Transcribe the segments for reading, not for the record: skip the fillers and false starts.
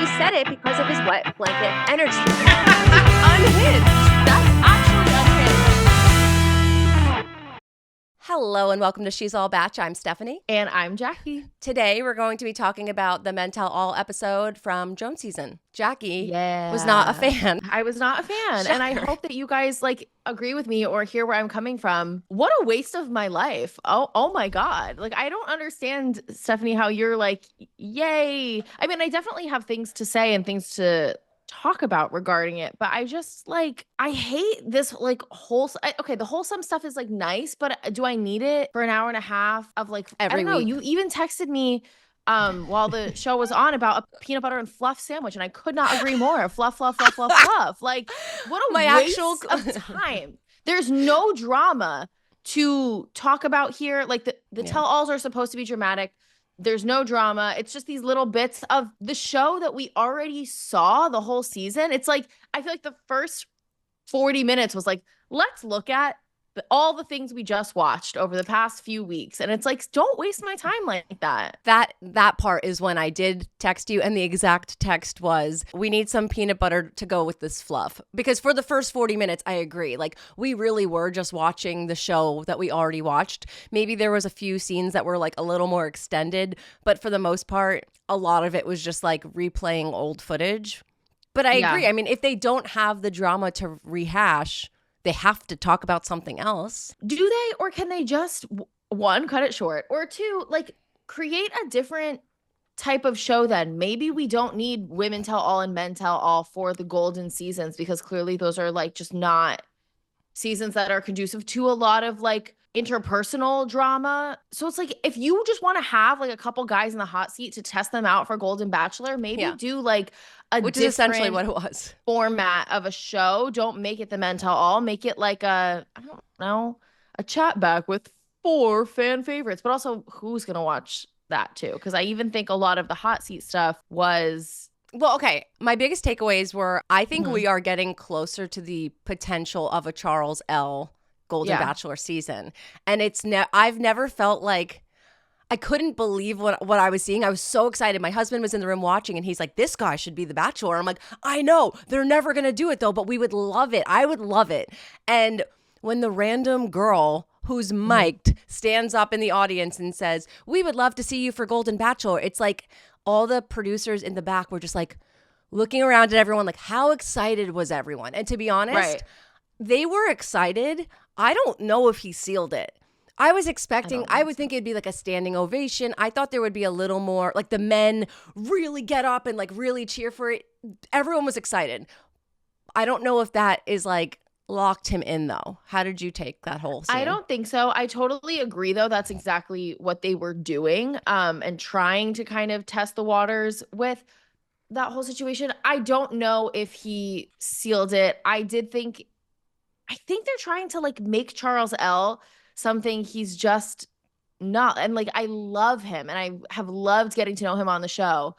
He said it because of his wet blanket energy. Unhinged. That's actually unhinged. Hello and welcome to She's All Batch. I'm Stephanie. And I'm Jackie. Today we're going to be talking about the Men Tell All episode from Joan season. Jackie was Yeah. not a fan. I was not a fan. And I Shocker. hope that you guys agree with me or hear where I'm coming from. What a waste of my life. Oh my God. I don't understand, Stephanie, how you're yay. I mean, I definitely have things to say and things to talk about regarding it, but I just I hate this okay, the wholesome stuff is nice, but do I need it for an hour and a half of I Every don't know. week. You even texted me while the show was on about a peanut butter and fluff sandwich, and I could not agree more. Fluff, fluff, fluff, fluff, fluff. What a waste of time. There's no drama to talk about here. The tell-alls are supposed to be dramatic. There's no drama. It's just these little bits of the show that we already saw the whole season. It's I feel like the first 40 minutes was let's look at all the things we just watched over the past few weeks. And it's don't waste my time like that. That part is when I did text you, and the exact text was, we need some peanut butter to go with this fluff. Because for the first 40 minutes, I agree. We really were just watching the show that we already watched. Maybe there was a few scenes that were a little more extended, but for the most part, a lot of it was just replaying old footage. But I agree. I mean, if they don't have the drama to rehash, they have to talk about something else. Do they, or can they just, one, cut it short, or two, create a different type of show then? Maybe we don't need women tell all and men tell all for the golden seasons, because clearly those are just not seasons that are conducive to a lot of interpersonal drama. So it's if you just want to have a couple guys in the hot seat to test them out for Golden Bachelor, maybe do which is essentially what it was, format of a show. Don't make it the men tell all. Make it I don't know, a chat back with 4 fan favorites. But also, who's gonna watch that too? Because I even think a lot of the hot seat stuff was. Well, okay. My biggest takeaways were, I think we are getting closer to the potential of a Charles L. Golden Bachelor season. And I've never felt I couldn't believe what I was seeing. I was so excited. My husband was in the room watching, and he's like, this guy should be the Bachelor. I'm like, I know. They're never going to do it, though, but we would love it. I would love it. And when the random girl who's mic'd stands up in the audience and says, we would love to see you for Golden Bachelor, it's all the producers in the back were just looking around at everyone how excited was everyone? And to be honest, they were excited. I don't know if he sealed it. I was expecting, I would think it'd be a standing ovation. I thought there would be a little more, the men really get up and really cheer for it. Everyone was excited. I don't know if that is locked him in though. How did you take that whole scene? I don't think so. I totally agree though. That's exactly what they were doing and trying to kind of test the waters with that whole situation. I don't know if he sealed it. I think they're trying to make Charles L. something he's just not. And I love him, and I have loved getting to know him on the show,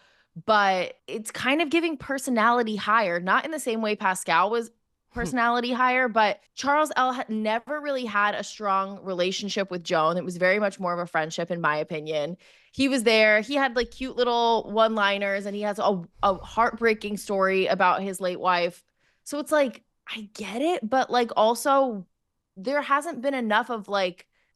but it's kind of giving personality hire, not in the same way Pascal was personality hire, but Charles L. had never really had a strong relationship with Joan. It was very much more of a friendship, in my opinion. He was there. He had cute little one-liners, and he has a heartbreaking story about his late wife. So it's I get it, but also there hasn't been enough of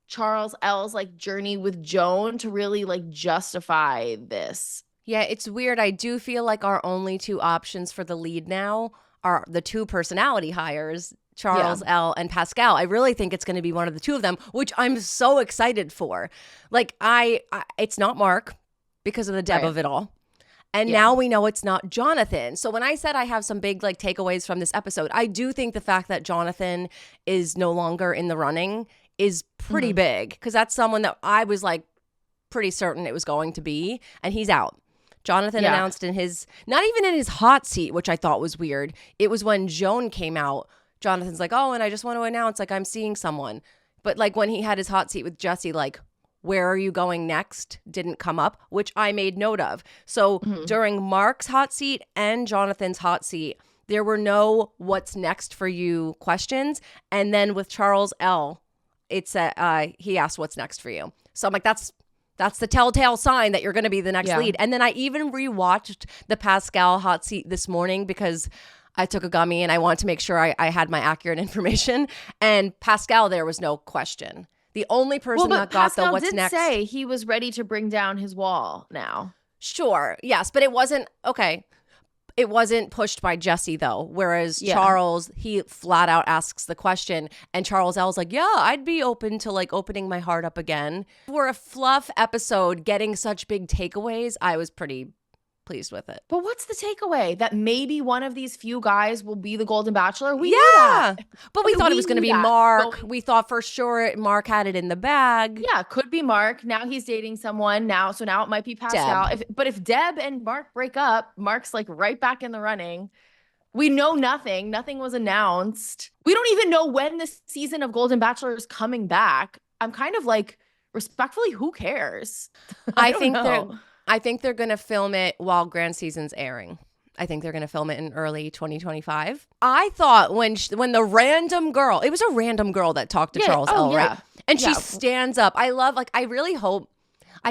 Charles L's journey with Joan to really justify this. Yeah, it's weird. I do feel our only 2 options for the lead now are the 2 personality hires, Charles L. and Pascal. I really think it's going to be one of the 2 of them, which I'm so excited for. It's not Mark because of the Deb of it all. And now we know it's not Jonathan. So when I said I have some big takeaways from this episode, I do think the fact that Jonathan is no longer in the running is pretty big, because that's someone that I was pretty certain it was going to be, and he's out. Jonathan announced in his, not even in his hot seat, which I thought was weird. It was when Joan came out. Jonathan's oh, and I just want to announce I'm seeing someone. But when he had his hot seat with Jesse, where are you going next didn't come up, which I made note of. So during Mark's hot seat and Jonathan's hot seat, there were no what's next for you questions. And then with Charles L., it's he asked what's next for you. So I'm that's That's the telltale sign that you're going to be the next lead. And then I even rewatched the Pascal hot seat this morning because I took a gummy and I wanted to make sure I had my accurate information. And Pascal, there was no question. The only person that got Pascal the what's next. Pascal did say he was ready to bring down his wall now. Sure. Yes. But it wasn't. Okay. It wasn't pushed by Jesse, though. Whereas Charles, he flat out asks the question. And Charles L's like, yeah, I'd be open to like opening my heart up again. For a fluff episode getting such big takeaways, I was pretty pleased with it. But what's the takeaway? That maybe one of these few guys will be the Golden Bachelor? We knew that. But we thought it was going to be Mark. We thought for sure Mark had it in the bag. Yeah, could be Mark. Now he's dating someone now. So now it might be Pascal. But if Deb and Mark break up, Mark's like right back in the running. We know nothing. Nothing was announced. We don't even know when the season of Golden Bachelor is coming back. I'm kind of like, respectfully, who cares? I think they're going to film it while Grand Season's airing. I think they're going to film it in early 2025. I thought when the random girl, it was a random girl that talked to Charles L, right? And she stands up. I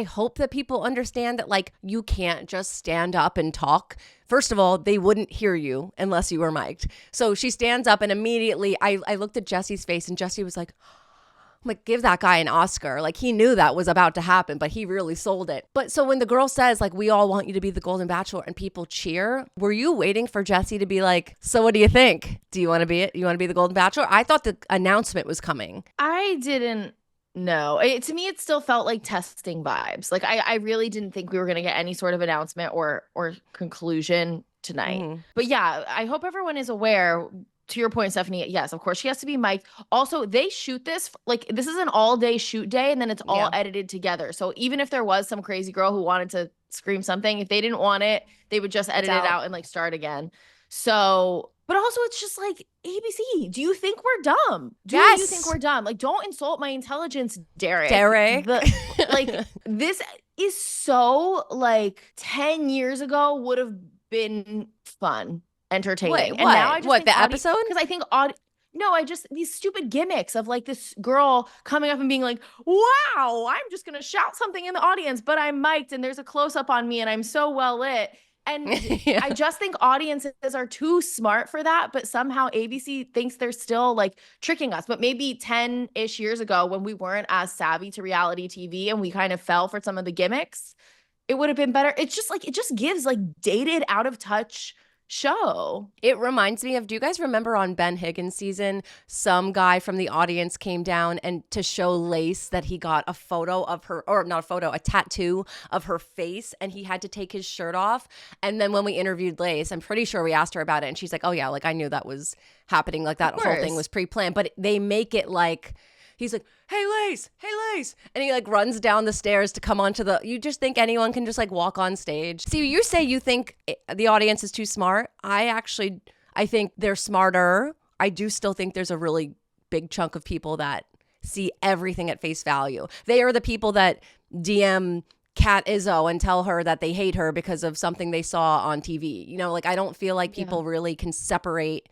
hope that people understand that like you can't just stand up and talk. First of all, they wouldn't hear you unless you were mic'd. So she stands up and immediately I looked at Jesse's face and Jesse was like, I'm like, give that guy an Oscar. Like he knew that was about to happen, but he really sold it. But so when the girl says like, we all want you to be the Golden Bachelor and people cheer, were you waiting for Jesse to be like, so what do you think? Do you want to be it? You want to be the Golden Bachelor? I thought the announcement was coming. I didn't know. To me, it still felt like testing vibes. Like I really didn't think we were going to get any sort of announcement or conclusion tonight. Mm-hmm. But yeah, I hope everyone is aware. To your point, Stefanie, yes, of course, she has to be mic'd. Also, they shoot this, like, this is an all-day shoot day, and then it's all edited together. So even if there was some crazy girl who wanted to scream something, if they didn't want it, they would just edit it out and, like, start again. So, but also it's just, like, ABC, do you think we're dumb? Do you think we're dumb? Like, don't insult my intelligence, Derek. Like, this is so, like, 10 years ago would have been fun. Entertaining. Wait, and now I just the episode? Because I think these stupid gimmicks of like this girl coming up and being like, wow, I'm just gonna shout something in the audience, but I'm mic'd and there's a close-up on me and I'm so well lit. And I just think audiences are too smart for that, but somehow ABC thinks they're still like tricking us. But maybe 10-ish years ago when we weren't as savvy to reality TV and we kind of fell for some of the gimmicks, it would have been better. It's just like, it just gives like dated, out of touch show. It reminds me of, do you guys remember on Ben Higgins' season, some guy from the audience came down and to show Lace that he got a photo of her, or not a photo, a tattoo of her face, and he had to take his shirt off. And then when we interviewed Lace, I'm pretty sure we asked her about it, and she's like, oh yeah, like I knew that was happening, like that whole thing was pre-planned. But they make it like, he's like, hey Lace. And he like runs down the stairs to come onto you just think anyone can just like walk on stage. See, you say you think the audience is too smart. I think they're smarter. I do still think there's a really big chunk of people that see everything at face value. They are the people that DM Kat Izzo and tell her that they hate her because of something they saw on TV. You know, like I don't feel like people really can separate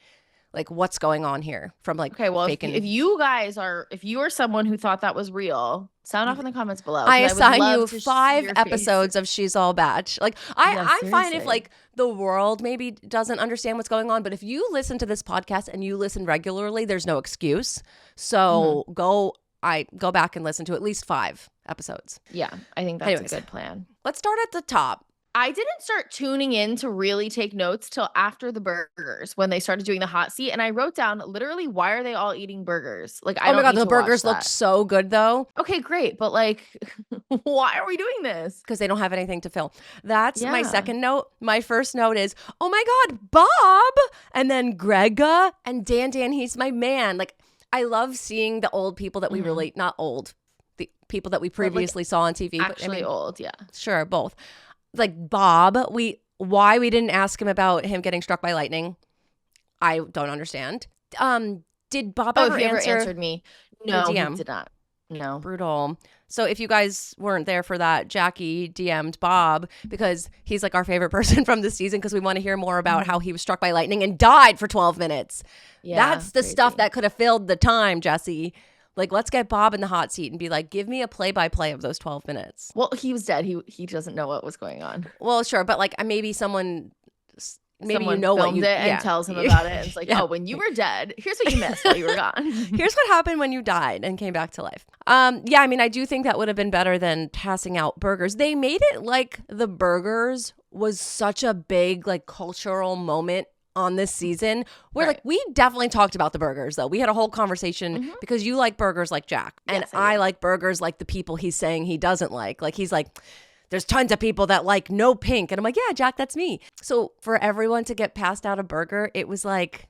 like what's going on here from like, okay, well, if you are someone who thought that was real, sound off in the comments below. I assign you 5 episodes of She's All Batch. Like I find if like the world maybe doesn't understand what's going on, but if you listen to this podcast and you listen regularly, there's no excuse. So go back and listen to at least 5 episodes. Yeah, I think that's a good plan. Let's start at the top. I didn't start tuning in to really take notes till after the burgers when they started doing the hot seat. And I wrote down literally, why are they all eating burgers? Like, I don't need to watch that. The burgers looked so good though. Okay, great. But like, why are we doing this? Because they don't have anything to film. That's my second note. My first note is, oh my God, Bob. And then Grega and Dan, he's my man. Like, I love seeing the old people that we really, not old, the people that we previously saw on TV. Actually old, yeah. Sure, both. Like Bob, why we didn't ask him about him getting struck by lightning, I don't understand. Did Bob ever answered me? No, he did not. No. Brutal. So if you guys weren't there for that, Jackie DM'd Bob because he's like our favorite person from this season because we want to hear more about how he was struck by lightning and died for 12 minutes. Yeah, that's the stuff that could have filled the time, Jesse. Like, let's get Bob in the hot seat and be like, give me a play-by-play of those 12 minutes. Well, he was dead. He doesn't know what was going on. Well, sure, but like maybe someone Someone you know filmed what it and tells him about it. And it's like, oh, when you were dead, here's what you missed while you were gone. Here's what happened when you died and came back to life. Yeah, I mean, I do think that would have been better than passing out burgers. They made it like the burgers was such a big like cultural moment on this season where like we definitely talked about the burgers though. We had a whole conversation because you like burgers like Jack and Yes, I like burgers like the people he's saying he doesn't like. Like he's like, there's tons of people that like no pink. And I'm like, yeah, Jack, that's me. So for everyone to get passed out a burger, it was like,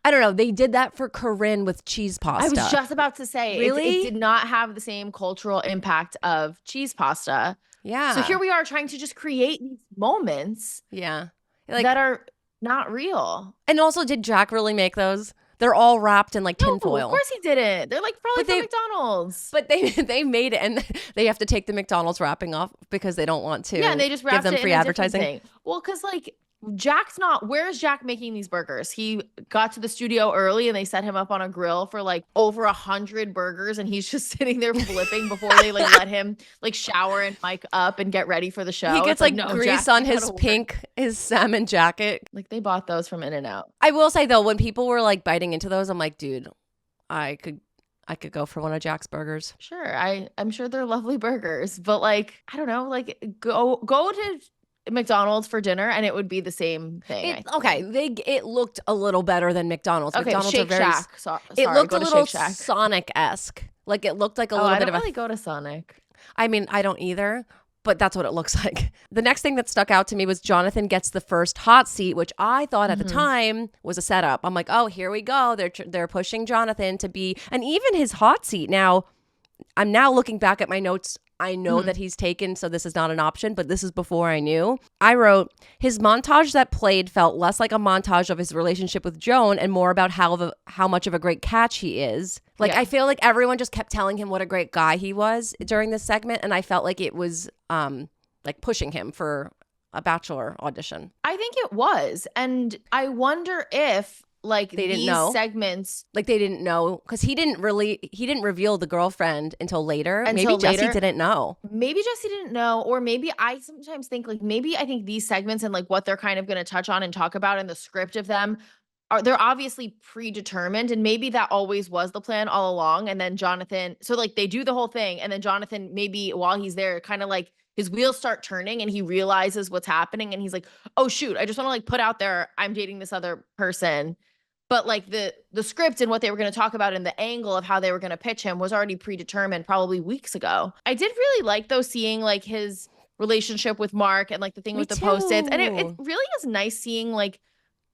I don't know. They did that for Corinne with cheese pasta. I was just about to say, really? It did not have the same cultural impact of cheese pasta. Yeah. So here we are trying to just create these moments like, that are not real. And also, did Jack really make those? They're all wrapped in like tinfoil. Of course he didn't. They're like probably from McDonald's. But they made it, and they have to take the McDonald's wrapping off because they don't want to. Yeah, and they just give them free advertising. Thing. Well, because like Jack's not. Where is Jack making these burgers? He got to the studio early, and they set him up on a grill for like over 100 burgers, and he's just sitting there flipping before they like let him like shower and mic up and get ready for the show. He gets like no, grease Jack, on his salmon jacket. Like they bought those from In-N-Out. I will say though, when people were like biting into those, I'm like, dude, I could go for one of Jack's burgers. Sure, I'm sure they're lovely burgers, but like I don't know, like go to McDonald's for dinner and it would be the same thing. It looked a little better than McDonald's. Okay, McDonald's Shake are very, Shack. Sorry, it looked a little Sonic-esque. Like it looked like a little bit of a. I don't really go to Sonic. I mean, I don't either, but that's what it looks like. The next thing that stuck out to me was Jonathan gets the first hot seat, which I thought at the time was a setup. I'm like, oh, here we go. They're pushing Jonathan to be, and even his hot seat. Now, I'm now looking back at my notes. I know that he's taken, so this is not an option, but this is before I knew. I wrote, his montage that played felt less like a montage of his relationship with Joan and more about how much of a great catch he is. Like, I feel like everyone just kept telling him what a great guy he was during this segment, and I felt like it was like pushing him for a Bachelor audition. I think it was, and I wonder if like they didn't these know segments, like they didn't know because he didn't reveal the girlfriend until later. Maybe Jesse didn't know. Maybe Jesse didn't know, or maybe I sometimes think like maybe I think these segments and like what they're kind of going to touch on and talk about in the script of them they're obviously predetermined, and maybe that always was the plan all along. And then Jonathan, so like they do the whole thing, and then Jonathan maybe while he's there, kind of like his wheels start turning and he realizes what's happening, and he's like, oh shoot, I just want to like put out there I'm dating this other person. But like the script and what they were going to talk about and the angle of how they were going to pitch him was already predetermined probably weeks ago. I did really like though seeing like his relationship with Mark and like the thing with the Post-its. And it really is nice seeing like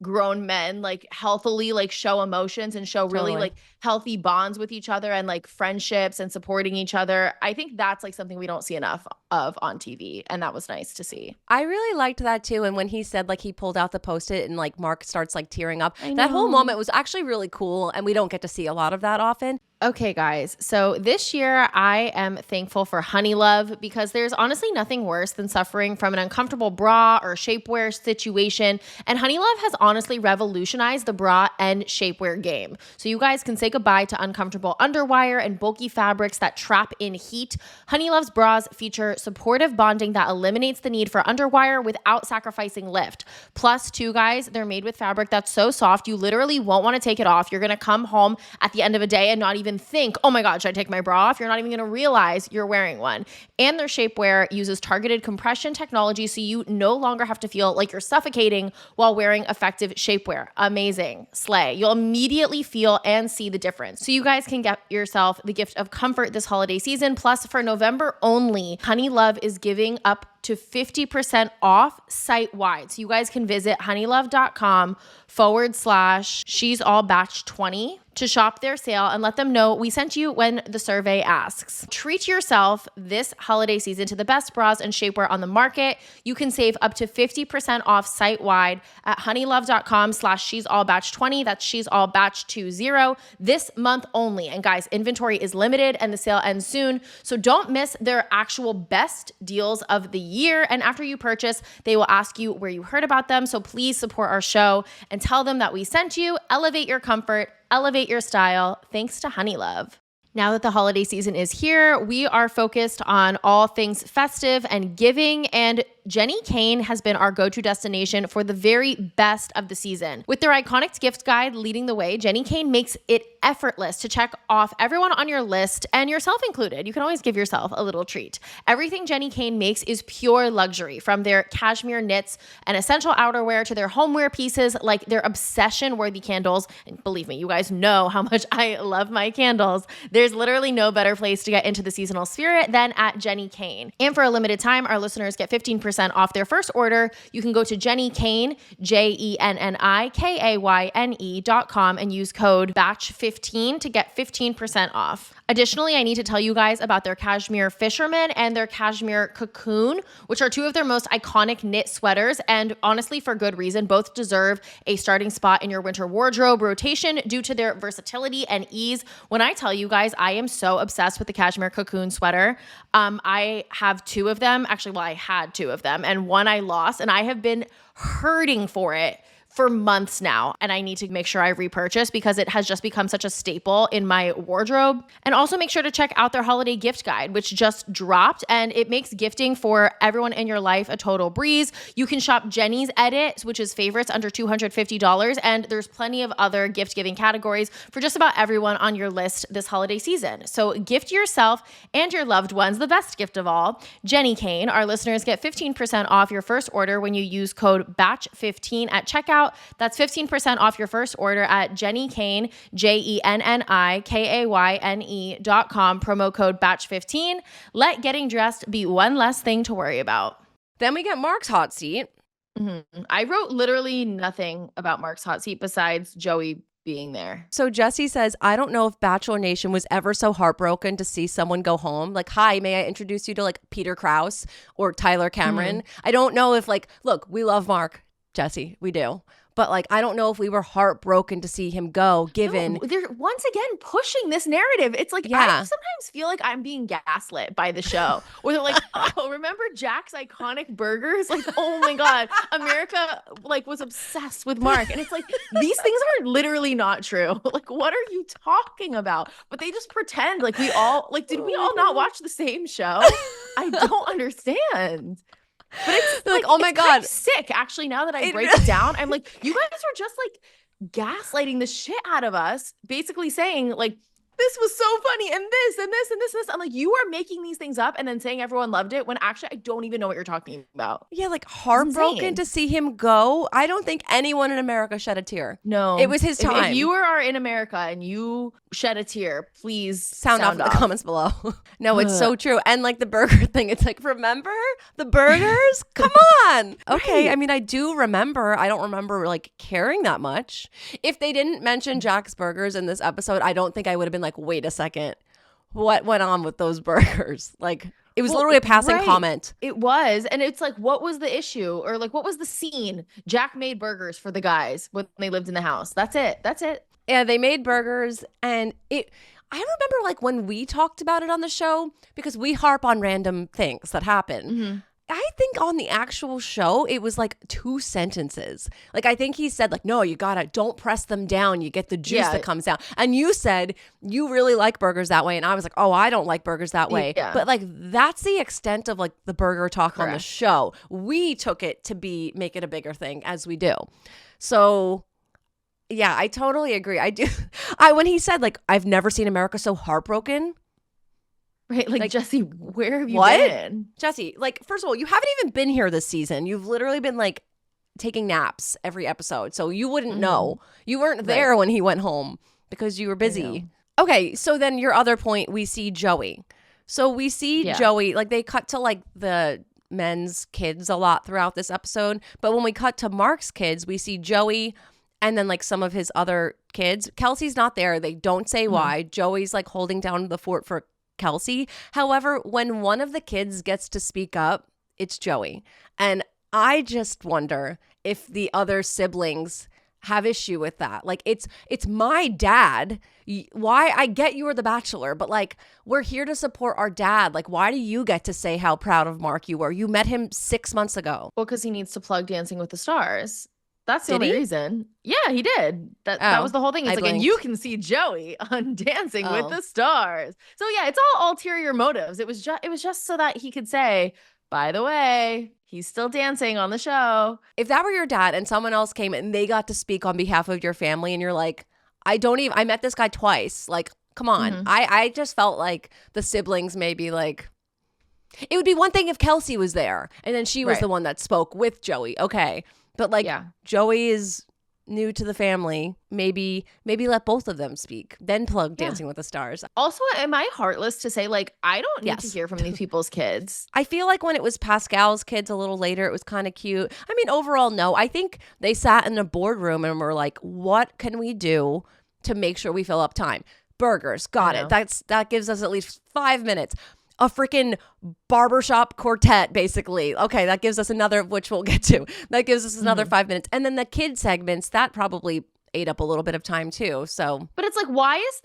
grown men like healthily like show emotions and show really like healthy bonds with each other and like friendships and supporting each other. I think that's like something we don't see enough of on TV, and that was nice to see. I really liked that too. And when he said like he pulled out the Post-it and like Mark starts like tearing up, that whole moment was actually really cool, and we don't get to see a lot of that often. Okay, guys. So this year I am thankful for Honey Love because there's honestly nothing worse than suffering from an uncomfortable bra or shapewear situation. And Honey Love has honestly revolutionized the bra and shapewear game. So you guys can say goodbye to uncomfortable underwire and bulky fabrics that trap in heat. Honey Love's bras feature supportive bonding that eliminates the need for underwire without sacrificing lift. Plus, too, guys, they're made with fabric that's so soft you literally won't want to take it off. You're going to come home at the end of a day and not even think, oh my God, should I take my bra off? You're not even going to realize you're wearing one. And their shapewear uses targeted compression technology, so you no longer have to feel like you're suffocating while wearing effective shapewear. Amazing. Slay. You'll immediately feel and see the difference. So you guys can get yourself the gift of comfort this holiday season. Plus, for November only, Honey Love is giving up to 50% off site-wide. So you guys can visit honeylove.com/she's all batch 20 to shop their sale and let them know we sent you when the survey asks. Treat yourself this holiday season to the best bras and shapewear on the market. You can save up to 50% off site-wide at honeylove.com/she's all batch 20. That's she's all batch 20 this month only. And guys, inventory is limited and the sale ends soon. So don't miss their actual best deals of the year. And after you purchase, they will ask you where you heard about them. So please support our show and tell them that we sent you. Elevate your comfort, elevate your style. Thanks to Honey Love. Now that the holiday season is here, we are focused on all things festive and giving, and Jenny Kane has been our go-to destination for the very best of the season. With their iconic gift guide leading the way, Jenny Kane makes it effortless to check off everyone on your list, and yourself included. You can always give yourself a little treat. Everything Jenny Kane makes is pure luxury, from their cashmere knits and essential outerwear to their homeware pieces, like their obsession-worthy candles. And believe me, you guys know how much I love my candles. There's literally no better place to get into the seasonal spirit than at Jenny Kane. And for a limited time, our listeners get 15% off their first order. You can go to Jenny Kane, JennyKayne.com, and use code BATCH15 to get 15% off. Additionally, I need to tell you guys about their cashmere fisherman and their cashmere cocoon, which are two of their most iconic knit sweaters, and honestly, for good reason. Both deserve a starting spot in your winter wardrobe rotation due to their versatility and ease. When I tell you guys, I am so obsessed with the cashmere cocoon sweater. I have two of them. Actually, well, I had two of them, and one I lost, and I have been hurting for it for months now, and I need to make sure I repurchase because it has just become such a staple in my wardrobe. And also make sure to check out their holiday gift guide, which just dropped, and it makes gifting for everyone in your life a total breeze. You can shop Jenny's Edit, which is favorites under $250, and there's plenty of other gift-giving categories for just about everyone on your list this holiday season. So gift yourself and your loved ones the best gift of all, Jenny Kane. Our listeners get 15% off your first order when you use code BATCH15 at checkout. That's 15% off your first order at Jenny Kane, JennyKayne.com, promo code BATCH15. Let getting dressed be one less thing to worry about. Then we get Mark's hot seat. Mm-hmm. I wrote literally nothing about Mark's hot seat besides Joey being there. So Jesse says, I don't know if Bachelor Nation was ever so heartbroken to see someone go home. Like, hi, may I introduce you to like Peter Krause or Tyler Cameron? I don't know if like, look, we love Mark, Jesse, we do. But like, I don't know if we were heartbroken to see him go, given. No, they're once again pushing this narrative. It's like, I sometimes feel like I'm being gaslit by the show. Or they're like, oh, remember Jack's iconic burgers? Like, oh my God, America like was obsessed with Mark. And it's like, these things are literally not true. Like, what are you talking about? But they just pretend like we all, like, did we all not watch the same show? I don't understand. But it's like, oh my God, sick. Actually, now that I break it down, I'm like, you guys are just like gaslighting the shit out of us, basically saying like, this was so funny and this and this and this and this. I'm like, you are making these things up and then saying everyone loved it when actually I don't even know what you're talking about. Yeah, like heartbroken to see him go. I don't think anyone in America shed a tear. No. It was his time. If you are in America and you shed a tear, please sound off in the comments below. No, it's so true. And like the burger thing, it's like, remember the burgers? Come on. Okay, right. I mean, I do remember. I don't remember like caring that much. If they didn't mention Jack's Burgers in this episode, I don't think I would have been like, wait a second, what went on with those burgers? Like, it was literally a passing comment. It was. And it's like, what was the issue? Or like, what was the scene? Jack made burgers for the guys when they lived in the house. That's it. Yeah, they made burgers. And I remember like when we talked about it on the show, because we harp on random things that happen. Mm-hmm. I think on the actual show, it was like 2 sentences. Like, I think he said like, no, don't press them down. You get the juice that comes down. And you said you really like burgers that way. And I was like, oh, I don't like burgers that way. Yeah. But like, that's the extent of like the burger talk on the show. We took it to make it a bigger thing as we do. So yeah, I totally agree. I do. When he said like, I've never seen America so heartbroken. Right, like Jesse, where have you been? Jesse, like, first of all, you haven't even been here this season. You've literally been like taking naps every episode. So you wouldn't know. You weren't there when he went home because you were busy. Okay, so then your other point, we see Joey. So we see Joey, like they cut to like the men's kids a lot throughout this episode. But when we cut to Mark's kids, we see Joey and then like some of his other kids. Kelsey's not there. They don't say why. Joey's like holding down the fort for Kelsey. However, when one of the kids gets to speak up, it's Joey. And I just wonder if the other siblings have issue with that. Like, it's my dad. Why? I get you were the Bachelor, but like, we're here to support our dad. Like, why do you get to say how proud of Mark you were? You met him 6 months ago. Well, because he needs to plug Dancing with the Stars. That's the Did only he? reason. Yeah, he did. That was Oh, the whole thing. I It's like, and you blinked. can see Joey on Dancing with Oh. the Stars. So yeah, it's all ulterior motives. It was just so that he could say, by the way, he's still dancing on the show. If that were your dad and someone else came and they got to speak on behalf of your family and you're like, I met this guy twice. Like, come on. Mm-hmm. I just felt like the siblings maybe like, it would be one thing if Kelsey was there and then she was Right. the one that spoke with Joey. Okay. But like Yeah. Joey is new to the family. Maybe let both of them speak. Then plug Dancing with the Stars. Also, am I heartless to say, like, I don't need to Yes. hear from these people's kids? I feel like when it was Pascal's kids a little later, it was kind of cute. I mean, overall, no. I think they sat in a boardroom and were like, what can we do to make sure we fill up time? Burgers, got it. That gives us at least 5 minutes. A freaking barbershop quartet, basically. Okay, that gives us another, which we'll get to. That gives us another 5 minutes. And then the kid segments, that probably ate up a little bit of time too. So, But it's like, why is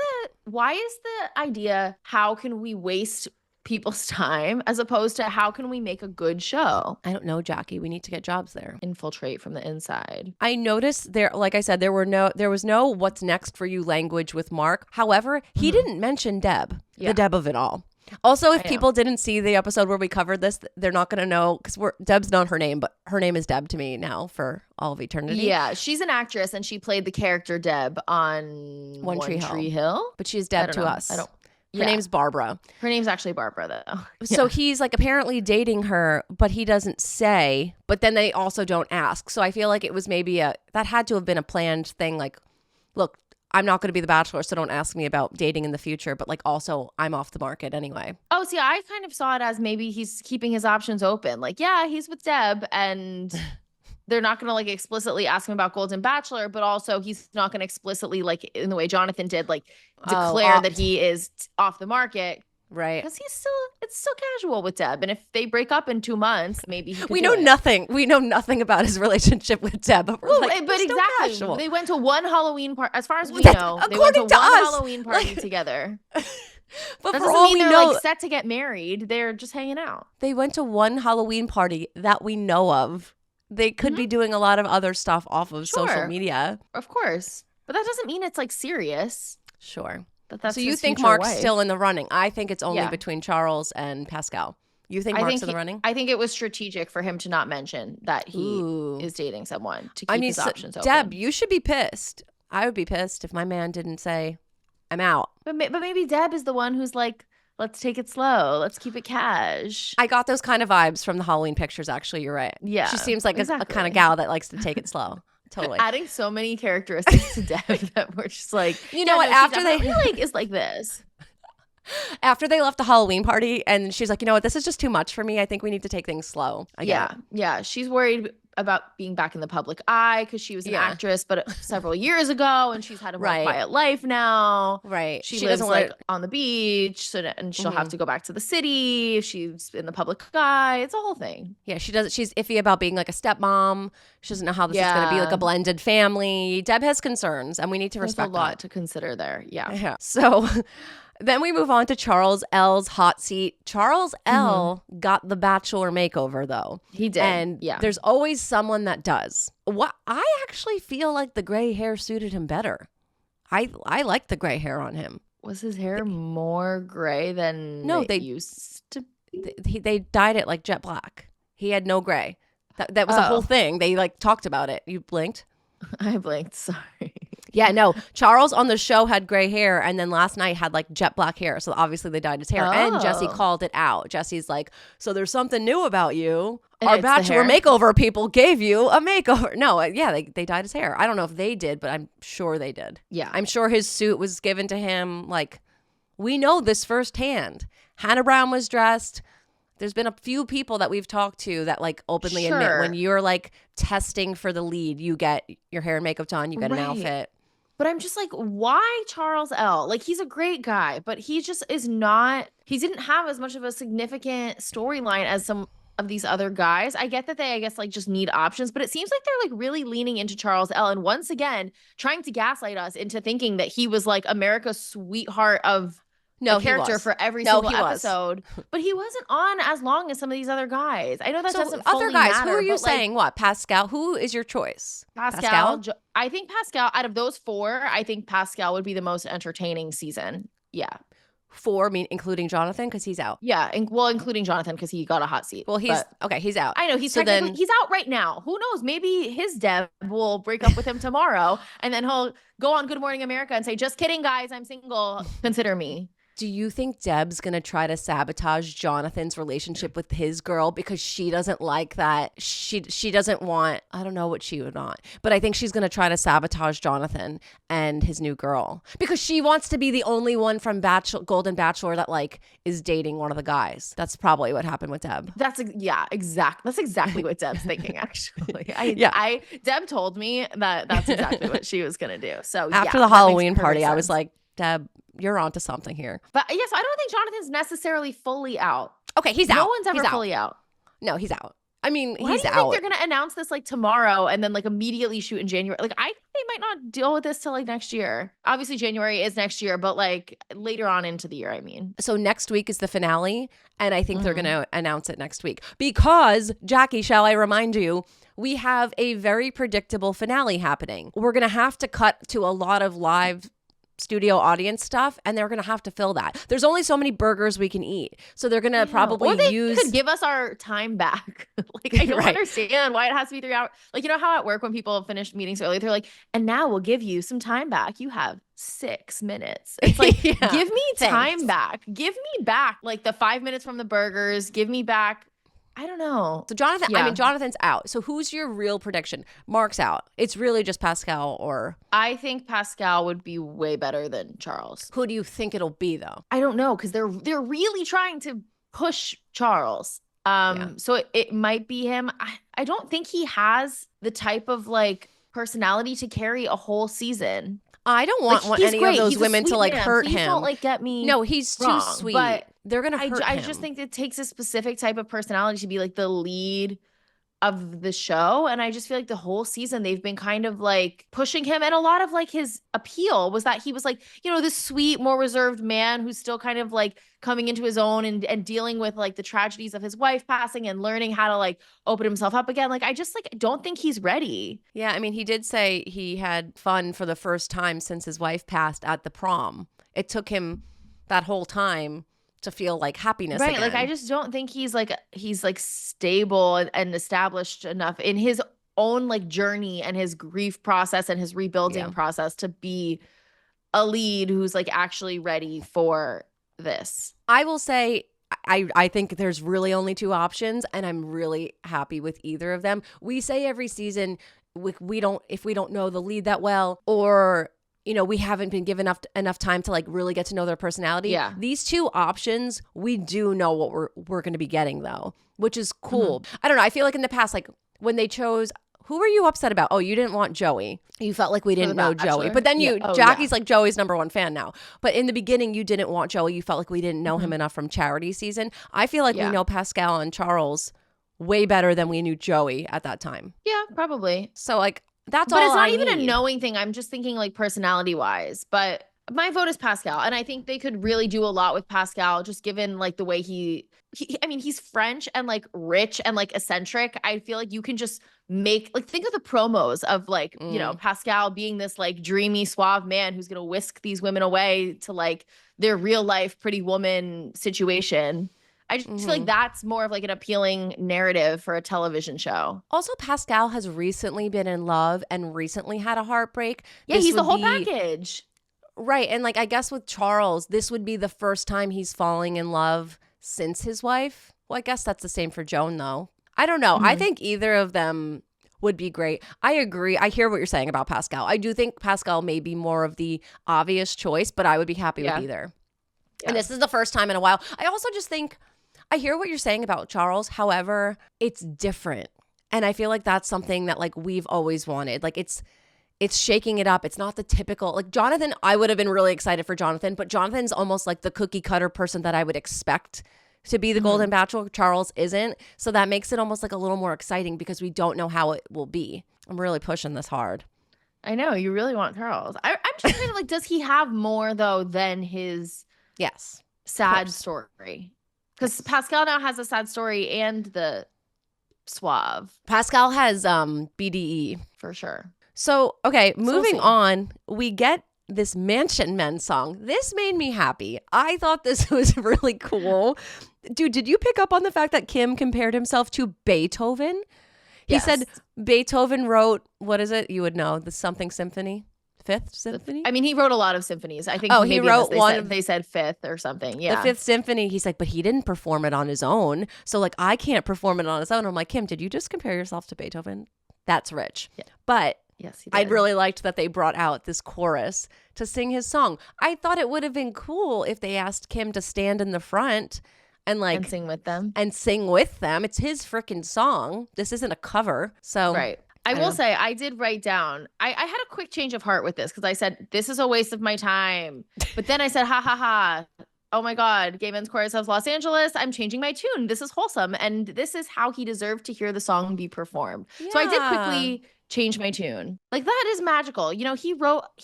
the idea, how can we waste people's time as opposed to how can we make a good show? I don't know, Jackie. We need to get jobs there. Infiltrate from the inside. I noticed there, like I said, there was no what's next for you language with Mark. However, he didn't mention Deb, the Deb of it all. Also, if people didn't see the episode where we covered this, they're not going to know because Deb's not her name, but her name is Deb to me now for all of eternity. Yeah, she's an actress and she played the character Deb on One Tree Hill. But she's Deb to us. Her name's Barbara. Her name's actually Barbara, though. So he's like apparently dating her, but he doesn't say. But then they also don't ask. So I feel like it was maybe that had to have been a planned thing. Like, look, I'm not going to be the Bachelor, so don't ask me about dating in the future. But like, also, I'm off the market anyway. Oh, see, I kind of saw it as maybe he's keeping his options open. Like, yeah, he's with Deb, and they're not going to like explicitly ask him about Golden Bachelor, but also he's not going to explicitly, like in the way Jonathan did, like declare that he is off the market. Right. Because it's still casual with Deb. And if they break up in 2 months, maybe he could we know nothing. We know nothing about his relationship with Deb. But we're like, but exactly. Casual. They went to one Halloween party. As far as we know, they went to one Halloween party together. But that for doesn't all mean we they're know, like set to get married. They're just hanging out. They went to one Halloween party that we know of. They could be doing a lot of other stuff off of social media. Of course. But that doesn't mean it's like serious. Sure. That's so you think Mark's still in the running? I think it's only between Charles and Pascal. You think Mark's in the running? I think it was strategic for him to not mention that he is dating someone to keep his options open. Deb, you should be pissed. I would be pissed if my man didn't say, I'm out. But maybe Deb is the one who's like, let's take it slow. Let's keep it cash. I got those kind of vibes from the Halloween pictures, actually. You're right. Yeah. She seems like a kind of gal that likes to take it slow. Totally. Adding so many characteristics to Deb that we're just like, you know what? After they is like this. After they left the Halloween party, and she's like, you know what? This is just too much for me. I think we need to take things slow. Yeah. She's worried about being back in the public eye because she was an actress, but several years ago, and she's had a more quiet life now. Right. She lives like on the beach, and she'll have to go back to the city if she's in the public eye. It's a whole thing. Yeah, she's iffy about being like a stepmom. She doesn't know how this is going to be like a blended family. Deb has concerns, and we need to respect There's a lot to consider there. Yeah. So then we move on to Charles L's hot seat. Charles L got the Bachelor makeover, though. He did. And there's always someone that does. What I actually feel like the gray hair suited him better. I like the gray hair on him. Was his hair more gray than it used to be? They dyed it like jet black. He had no gray. That was a whole thing. They like talked about it. You blinked? I blinked. Sorry. Yeah, no. Charles on the show had gray hair, and then last night had like jet black hair. So obviously they dyed his hair. And Jesse called it out. Jesse's like, so there's something new about you. And our Bachelor makeover people gave you a makeover. No, they dyed his hair. I don't know if they did, but I'm sure they did. Yeah. I'm sure his suit was given to him. Like, we know this firsthand. Hannah Brown was dressed. There's been a few people that we've talked to that like openly admit when you're like testing for the lead, you get your hair and makeup done, you get an outfit. But I'm just like, why Charles L? Like, he's a great guy, but he just is not, he didn't have as much of a significant storyline as some of these other guys. I get that they, I guess, like just need options, but it seems like they're like really leaning into Charles L. And once again, trying to gaslight us into thinking that he was like America's sweetheart of No, a character was. for every No, single he was. episode, but he wasn't on as long as some of these other guys. I know that So doesn't other fully guys, matter, who are you but like saying? What, Pascal? Who is your choice? Pascal, I think Pascal, out of those four, I think Pascal would be the most entertaining season. Yeah. Four, including Jonathan, because he's out. Yeah, including Jonathan, because he got a hot seat. Well, he's out. I know he's out right now. Who knows? Maybe his Deb will break up with him tomorrow, and then he'll go on Good Morning America and say, "Just kidding, guys. I'm single. Consider me." Do you think Deb's going to try to sabotage Jonathan's relationship with his girl because she doesn't like that? She doesn't want, I don't know what she would want, but I think she's going to try to sabotage Jonathan and his new girl because she wants to be the only one from Golden Bachelor that like is dating one of the guys. That's probably what happened with Deb. That's exactly what Deb's thinking, actually. Deb told me that's exactly what she was going to do. So after the Halloween party, I was like, Deb, you're onto something here. But yes, I don't think Jonathan's necessarily fully out. Okay, he's out. No one's ever fully out. No, he's out. I mean, Why he's do you out. think they're going to announce this like tomorrow and then like immediately shoot in January? Like I think they might not deal with this till like next year. Obviously January is next year, but like later on into the year, I mean. So next week is the finale, and I think they're going to announce it next week because, Jackie, shall I remind you, we have a very predictable finale happening. We're going to have to cut to a lot of live studio audience stuff, and they're gonna have to fill that. There's only so many burgers we can eat, so they're gonna probably could give us our time back. Like I don't understand why it has to be 3 hours. Like, you know how at work when people finish meetings early, they're like, and now we'll give you some time back. You have 6 minutes. It's like, give me time back. Give me back like the 5 minutes from the burgers. Give me back. I don't know. So Jonathan's out. So who's your real prediction? Mark's out. It's really just Pascal or... I think Pascal would be way better than Charles. Who do you think it'll be though? I don't know because they're really trying to push Charles. So it might be him. I don't think he has the type of like personality to carry a whole season. I don't want any of those women to like hurt him. Don't like get me. No, he's wrong, too sweet. But they're gonna hurt him. I just think it takes a specific type of personality to be like the lead of the show, and I just feel like the whole season they've been kind of like pushing him, and a lot of like his appeal was that he was like, you know, this sweet, more reserved man who's still kind of like coming into his own and dealing with like the tragedies of his wife passing and learning how to like open himself up again. Like I just like don't think he's ready. Yeah, I mean, he did say he had fun for the first time since his wife passed at the prom. It took him that whole time to feel like happiness again. Like I just don't think he's like stable and established enough in his own like journey and his grief process and his rebuilding process to be a lead who's like actually ready for this. I will say I think there's really only 2 options, and I'm really happy with either of them. We say every season if we don't know the lead that well, or you know, we haven't been given enough time to like really get to know their personality. Yeah. These 2 options, we do know what we're going to be getting though, which is cool. I don't know. I feel like in the past, like when they chose, who were you upset about? Oh, you didn't want Joey. You felt like we didn't know Joey. But then Jackie's like Joey's #1 fan now. But in the beginning, you didn't want Joey. You felt like we didn't know him enough from Charity season. I feel like we know Pascal and Charles way better than we knew Joey at that time. Yeah, probably. So like, that's but all it's not I even need. A knowing thing. I'm just thinking like personality wise, but my vote is Pascal. And I think they could really do a lot with Pascal, just given like the way I mean, he's French and like rich and like eccentric. I feel like you can just make like, think of the promos of like, you know, Pascal being this like dreamy, suave man who's going to whisk these women away to like their real life Pretty Woman situation. I just feel like that's more of like an appealing narrative for a television show. Also, Pascal has recently been in love and recently had a heartbreak. Yeah, he's the whole package. Right. And like, I guess with Charles, this would be the first time he's falling in love since his wife. Well, I guess that's the same for Joan, though. I don't know. I think either of them would be great. I agree. I hear what you're saying about Pascal. I do think Pascal may be more of the obvious choice, but I would be happy with either. Yeah. And this is the first time in a while. I also just think, I hear what you're saying about Charles. However, it's different. And I feel like that's something that like we've always wanted. Like it's shaking it up. It's not the typical, like Jonathan, I would have been really excited for Jonathan, but Jonathan's almost like the cookie cutter person that I would expect to be the Golden Bachelor. Charles isn't. So that makes it almost like a little more exciting because we don't know how it will be. I'm really pushing this hard. I know. You really want Charles. I'm just kind of like, does he have more though than his Yes. Sad story. Because Pascal now has a sad story and the suave. Pascal has BDE. For sure. So, okay, moving on, we get this Mansion Men song. This made me happy. I thought this was really cool. Dude, did you pick up on the fact that Kim compared himself to Beethoven? He said Beethoven wrote, what is it? You would know, the something symphony? Fifth Symphony? I mean, he wrote a lot of symphonies. I think he wrote one. They said fifth or something. Yeah. The Fifth Symphony. He's like, but he didn't perform it on his own. So like, I can't perform it on his own. I'm like, Kim, did you just compare yourself to Beethoven? That's rich. Yeah. But yes, he did. I really liked that they brought out this chorus to sing his song. I thought it would have been cool if they asked Kim to stand in the front and sing with them. It's his freaking song. This isn't a cover. So right. I will say I did write down, I had a quick change of heart with this because I said, this is a waste of my time. But then I said, ha ha ha. Oh my God, Gay Men's Chorus of Los Angeles. I'm changing my tune. This is wholesome. And this is how he deserved to hear the song be performed. Yeah. So I did quickly change my tune. Like, that is magical. You know, he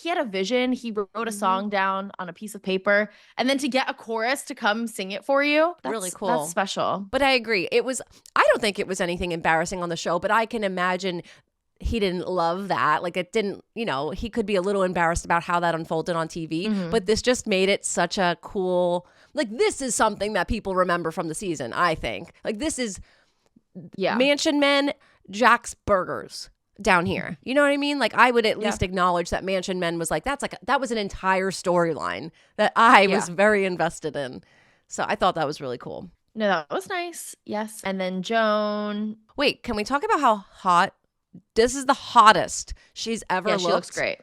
had a vision. He wrote a song down on a piece of paper. And then to get a chorus to come sing it for you. That's really cool. That's special. But I agree. I don't think it was anything embarrassing on the show, but I can imagine he didn't love that. Like, it didn't, he could be a little embarrassed about how that unfolded on TV, but this just made it such a cool, like, this is something that people remember from the season, I think. Like, this is Mansion Men, Jack's Burgers down here. You know what I mean? Like, I would at least acknowledge that Mansion Men was like, that was an entire storyline that I was very invested in. So I thought that was really cool. No, that was nice. Yes. And then Joan. Wait, can we talk about how hot? This is the hottest she's ever looked. She looks great.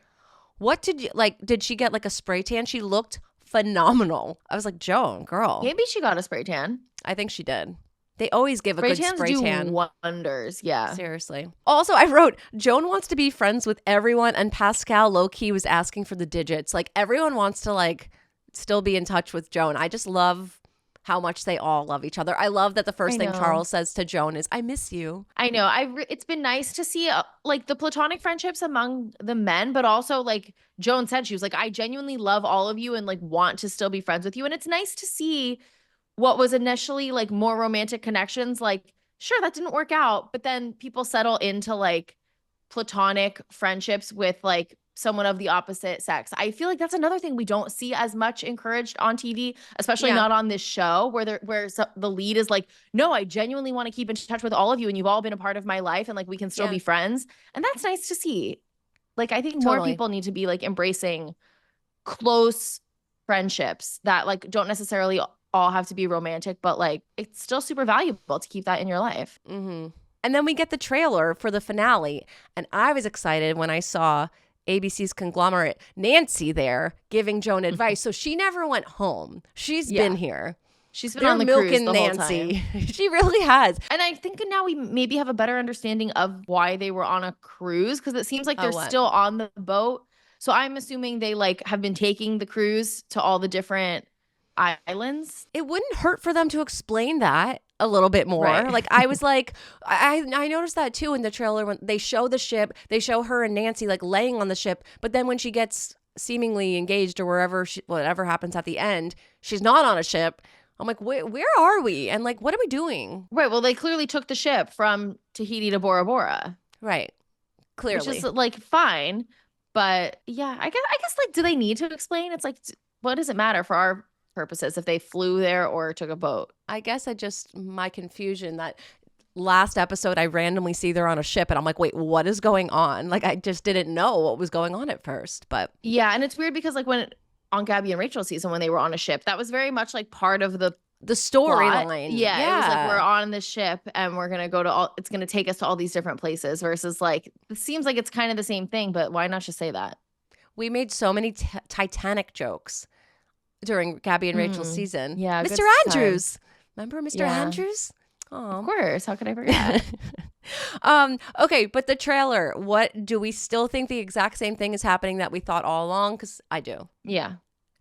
What did she get like a spray tan? She looked phenomenal. I was like, Joan, girl. Maybe she got a spray tan. I think she did. They always give a good spray tan. Do wonders. Yeah. Seriously. Also, I wrote, Joan wants to be friends with everyone, and Pascal low-key was asking for the digits. Like, everyone wants to like still be in touch with Joan. I just love how much they all love each other. I love that the first thing Charles says to Joan is, I miss you. I know. It's been nice to see like the platonic friendships among the men, but also like Joan said, she was like, I genuinely love all of you and like want to still be friends with you. And it's nice to see what was initially like more romantic connections. Like, sure, that didn't work out, but then people settle into like platonic friendships with like someone of the opposite sex. I feel like that's another thing we don't see as much encouraged on TV, especially not on this show where the lead is like, no, I genuinely want to keep in touch with all of you and you've all been a part of my life and like we can still be friends. And that's nice to see. Like, I think more people need to be like embracing close friendships that like don't necessarily all have to be romantic, but like it's still super valuable to keep that in your life. Mm-hmm. And then we get the trailer for the finale. And I was excited when I saw ABC's conglomerate Nancy there giving Joan advice. So she never went home. She's been here. She's been on the cruise the whole time. She really has. And I think now we maybe have a better understanding of why they were on a cruise, because it seems like they're still on the boat. So I'm assuming they like have been taking the cruise to all the different islands. It wouldn't hurt for them to explain that a little bit more. Right. Like, I was like, I noticed that too in the trailer when they show the ship, they show her and Nancy like laying on the ship, but then when she gets seemingly engaged or whatever happens at the end, she's not on a ship. I'm like, where are we? And like, what are we doing? Right. Well, they clearly took the ship from Tahiti to Bora Bora. Right. Clearly. Which is like fine. But yeah, I guess like, do they need to explain? It's like, what does it matter for our purposes if they flew there or took a boat? I guess my confusion that last episode I randomly see they're on a ship and I'm like, wait, what is going on? Like, I just didn't know what was going on at first. But yeah, and it's weird because like on Gabby and Rachel's season when they were on a ship, that was very much like part of the storyline. Yeah, it was like, we're on the ship and we're gonna go to it's gonna take us to all these different places, versus like it seems like it's kind of the same thing, but why not just say that? We made so many Titanic jokes during Gabby and Rachel's season. Yeah, Mr. Andrews. Remember Mr. Andrews? Oh, of course. How could I forget? Okay, but the trailer, what do we still think the exact same thing is happening that we thought all along? Because I do. Yeah.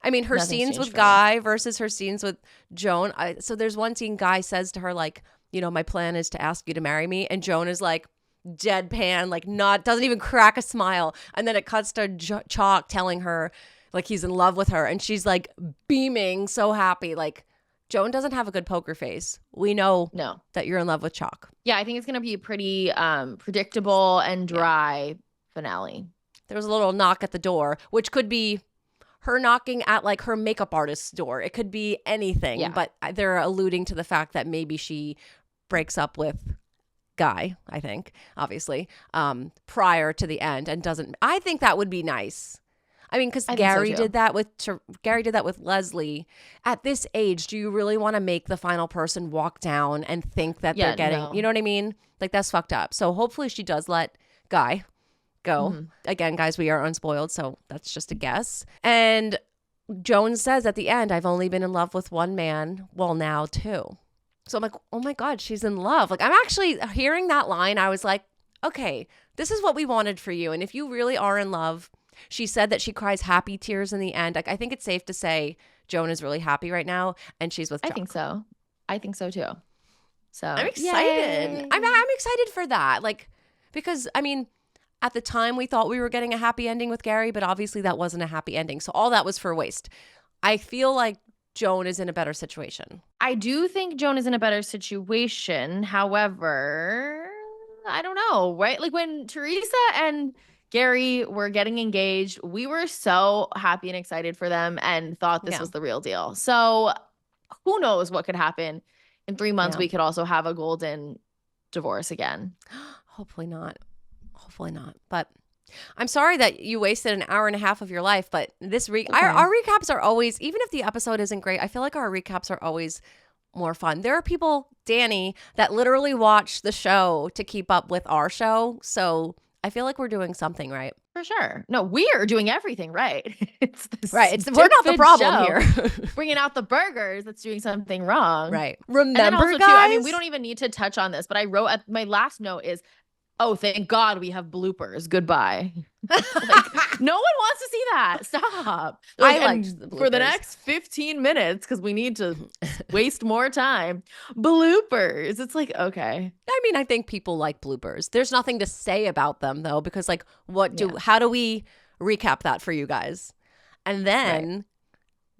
I mean, her scenes with Guy versus her scenes with Joan. So there's one scene Guy says to her, like, my plan is to ask you to marry me. And Joan is like deadpan, like doesn't even crack a smile. And then it cuts to Chalk telling her, Like he's in love with her and she's like beaming, so happy. Like Joan doesn't have a good poker face. We know that you're in love with Chalk. Yeah, I think it's going to be a pretty predictable and dry finale. There was a little knock at the door, which could be her knocking at like her makeup artist's door. It could be anything, but they're alluding to the fact that maybe she breaks up with Guy, I think, obviously, prior to the end and doesn't. I think that would be nice. I mean, because Gary did that with Leslie. At this age, do you really want to make the final person walk down and think that they're getting, you know what I mean? Like that's fucked up. So hopefully she does let Guy go. Mm-hmm. Again, guys, we are unspoiled, so that's just a guess. And Joan says at the end, I've only been in love with one man. Well, now two. So I'm like, oh my God, she's in love. Like I'm actually hearing that line. I was like, okay, this is what we wanted for you. And if you really are in love, she said that she cries happy tears in the end. Like I think it's safe to say Joan is really happy right now and she's with Chuck. I think so too. So I'm excited. I'm excited for that. Like, because I mean, at the time we thought we were getting a happy ending with Gary, but obviously that wasn't a happy ending. So all that was for waste. I feel like Joan is in a better situation. I do think Joan is in a better situation. However, I don't know, right? Like when Teresa and Gary were getting engaged, we were so happy and excited for them and thought this was the real deal. So who knows what could happen. In 3 months, we could also have a golden divorce again. Hopefully not. But I'm sorry that you wasted an hour and a half of your life, but this our recaps are always, even if the episode isn't great, I feel like our recaps are always more fun. There are people, Danny, that literally watch the show to keep up with our show. So I feel like we're doing something right. For sure. No, we are doing everything right. We're not the problem here. Bringing out the burgers, that's doing something wrong. Right. Remember, also, guys? too, I mean, we don't even need to touch on this, but I wrote my last note is, oh, thank God we have bloopers. Goodbye. Like, no one wants to see that. Stop. I liked the bloopers. For the next 15 minutes, because we need to waste more time. Bloopers. It's like, okay. I mean, I think people like bloopers. There's nothing to say about them, though, because like, how do we recap that for you guys? And then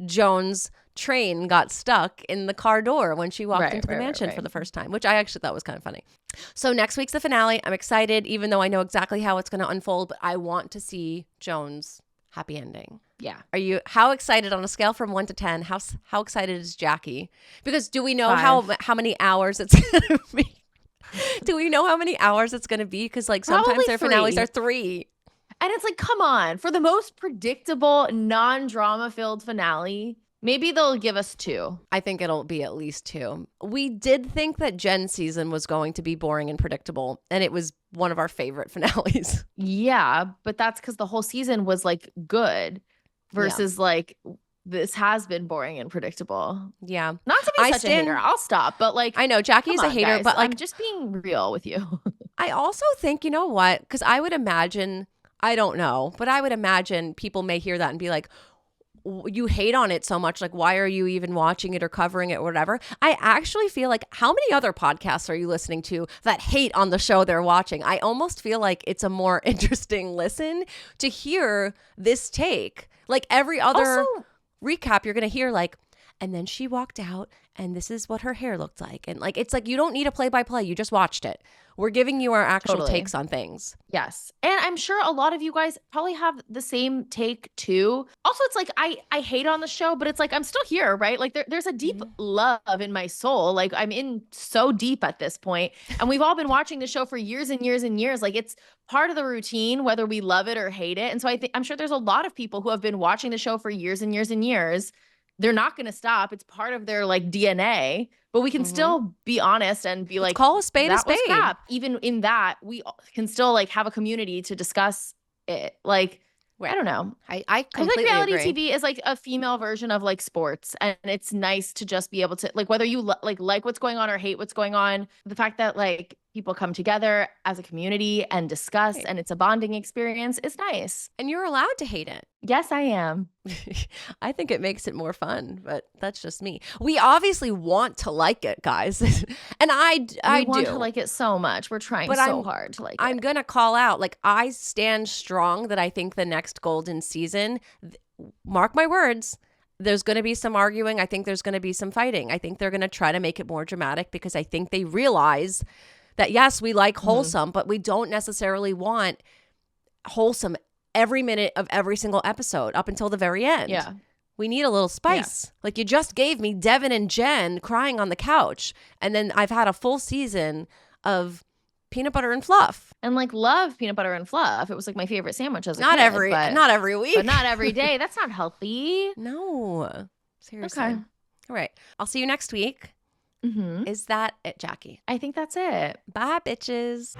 Joan's train got stuck in the car door when she walked into the mansion for the first time, which I actually thought was kind of funny. So next week's the finale. I'm excited, even though I know exactly how it's going to unfold, but I want to see Joan's happy ending. Yeah. How excited on a scale from 1 to 10? How excited is Jackie? Because do we know how many hours it's going to be? Do we know how many hours it's going to be? Because like sometimes Probably their finales are 3. And it's like, come on, for the most predictable, non-drama filled finale, maybe they'll give us 2. I think it'll be at least 2. We did think that Jen's season was going to be boring and predictable, and it was one of our favorite finales. Yeah, but that's because the whole season was like good versus like this has been boring and predictable. Yeah. Not to be such a hater. I'll stop. But like, I know Jackie's a hater, guys, but like, I'm just being real with you. I also think, you know what? Because I would imagine, I don't know, but I would imagine people may hear that and be like, you hate on it so much, like why are you even watching it or covering it or whatever? I actually feel like, how many other podcasts are you listening to that hate on the show they're watching? I almost feel like it's a more interesting listen to hear this take. Like every other recap, you're gonna hear like, and then she walked out and this is what her hair looked like, and like it's like you don't need a play-by-play, you just watched it. We're giving you our actual takes on things. Yes. And I'm sure a lot of you guys probably have the same take too. Also, it's like I hate on the show, but it's like I'm still here, right? Like there's a deep love in my soul. Like I'm in so deep at this point. And we've all been watching the show for years and years and years. Like it's part of the routine, whether we love it or hate it. And so I'm sure there's a lot of people who have been watching the show for years and years and years. They're not going to stop. It's part of their like DNA, but we can still be honest and be like, call a spade a spade. Crap. Even in that, we can still like have a community to discuss it. Like, I don't know. I completely feel like reality agree. TV is like a female version of like sports, and it's nice to just be able to like, whether you like what's going on or hate what's going on, the fact that like people come together as a community and discuss, and it's a bonding experience is nice. And you're allowed to hate it. Yes, I am. I think it makes it more fun, but that's just me. We obviously want to like it, guys. And I want to like it so much. We're trying hard to like it. I'm going to call out, like I stand strong that I think the next golden season, mark my words, there's going to be some arguing. I think there's going to be some fighting. I think they're going to try to make it more dramatic because I think they realize that, yes, we like wholesome, but we don't necessarily want wholesome every minute of every single episode up until the very end. Yeah. We need a little spice. Yeah. Like, you just gave me Devin and Jen crying on the couch, and then I've had a full season of peanut butter and fluff. And like, love peanut butter and fluff. It was like my favorite sandwich as a kid. Not every week. But not every day. That's not healthy. No. Seriously. Okay. All right. I'll see you next week. Is that it, Jackie? I think that's it. Bye, bitches.